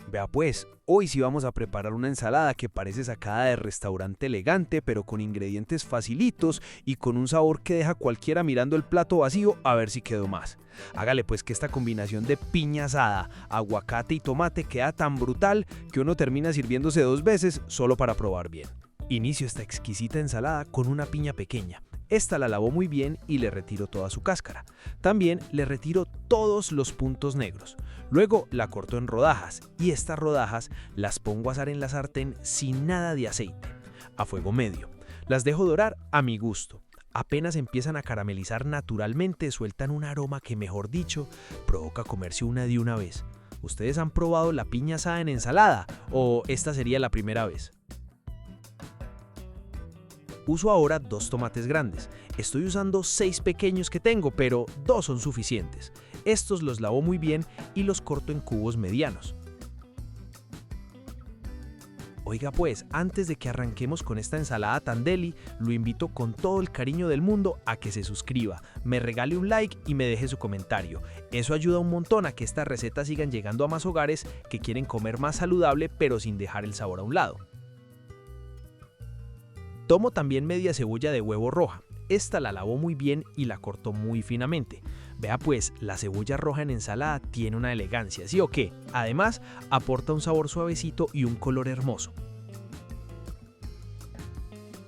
Vea pues, hoy sí vamos a preparar una ensalada que parece sacada de restaurante elegante, pero con ingredientes facilitos y con un sabor que deja a cualquiera mirando el plato vacío a ver si quedó más. Hágale pues que esta combinación de piña asada, aguacate y tomate queda tan brutal que uno termina sirviéndose 2 veces solo para probar bien. Inicio esta exquisita ensalada con una piña pequeña. Esta la lavo muy bien y le retiro toda su cáscara. También le retiro todos los puntos negros. Luego la corto en rodajas y estas rodajas las pongo a asar en la sartén sin nada de aceite, a fuego medio. Las dejo dorar a mi gusto. Apenas empiezan a caramelizar naturalmente, sueltan un aroma que, mejor dicho, provoca comerse una de una vez. ¿Ustedes han probado la piña asada en ensalada o esta sería la primera vez? Uso ahora 2 tomates grandes. Estoy usando 6 pequeños que tengo, pero 2 son suficientes. Estos los lavo muy bien y los corto en cubos medianos. Oiga pues, antes de que arranquemos con esta ensalada tan deli, lo invito con todo el cariño del mundo a que se suscriba, me regale un like y me deje su comentario. Eso ayuda un montón a que estas recetas sigan llegando a más hogares que quieren comer más saludable pero sin dejar el sabor a un lado. Tomo también media cebolla de huevo roja. Esta la lavo muy bien y la corto muy finamente. Vea pues, la cebolla roja en ensalada tiene una elegancia, ¿sí o qué? Además, aporta un sabor suavecito y un color hermoso.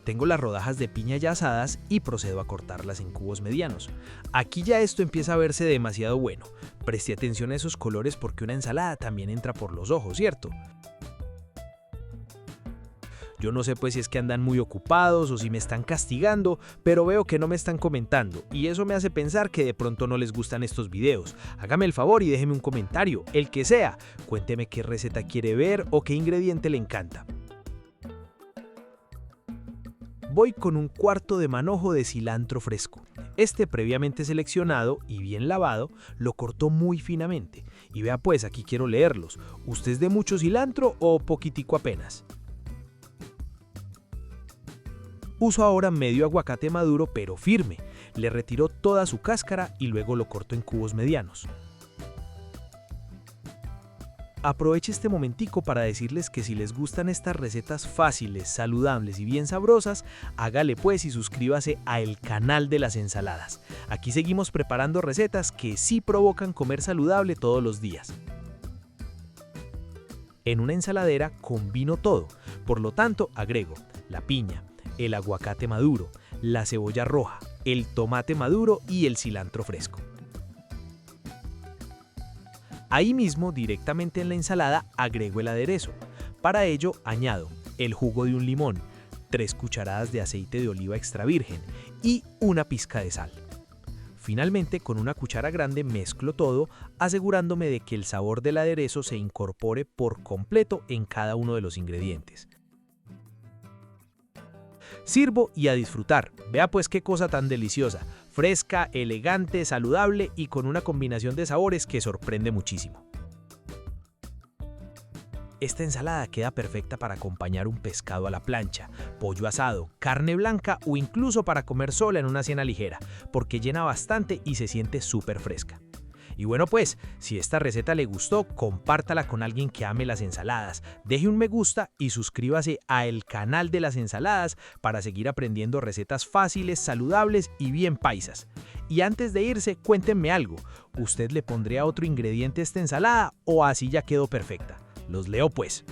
Tengo las rodajas de piña ya asadas y procedo a cortarlas en cubos medianos. Aquí ya esto empieza a verse demasiado bueno. Preste atención a esos colores porque una ensalada también entra por los ojos, ¿cierto? Yo no sé pues si es que andan muy ocupados o si me están castigando, pero veo que no me están comentando y eso me hace pensar que de pronto no les gustan estos videos. Hágame el favor y déjeme un comentario, el que sea. Cuénteme qué receta quiere ver o qué ingrediente le encanta. Voy con un cuarto de manojo de cilantro fresco. Este previamente seleccionado y bien lavado, lo cortó muy finamente. Y vea pues, aquí quiero leerlos. ¿Usted es de mucho cilantro o poquitico apenas? Uso ahora medio aguacate maduro pero firme. Le retiro toda su cáscara y luego lo corto en cubos medianos. Aproveche este momentico para decirles que si les gustan estas recetas fáciles, saludables y bien sabrosas, hágale pues y suscríbase a el canal de las ensaladas. Aquí seguimos preparando recetas que sí provocan comer saludable todos los días. En una ensaladera combino todo, por lo tanto agrego la piña, el aguacate maduro, la cebolla roja, el tomate maduro y el cilantro fresco. Ahí mismo, directamente en la ensalada, agrego el aderezo. Para ello, añado el jugo de un limón, 3 cucharadas de aceite de oliva extra virgen y una pizca de sal. Finalmente, con una cuchara grande mezclo todo, asegurándome de que el sabor del aderezo se incorpore por completo en cada uno de los ingredientes. Sirvo y a disfrutar. Vea pues qué cosa tan deliciosa, fresca, elegante, saludable y con una combinación de sabores que sorprende muchísimo. Esta ensalada queda perfecta para acompañar un pescado a la plancha, pollo asado, carne blanca o incluso para comer sola en una cena ligera, porque llena bastante y se siente súper fresca. Y bueno pues, si esta receta le gustó, compártala con alguien que ame las ensaladas, deje un me gusta y suscríbase a el canal de las ensaladas para seguir aprendiendo recetas fáciles, saludables y bien paisas. Y antes de irse, cuéntenme algo, ¿usted le pondría otro ingrediente a esta ensalada o así ya quedó perfecta? Los leo pues.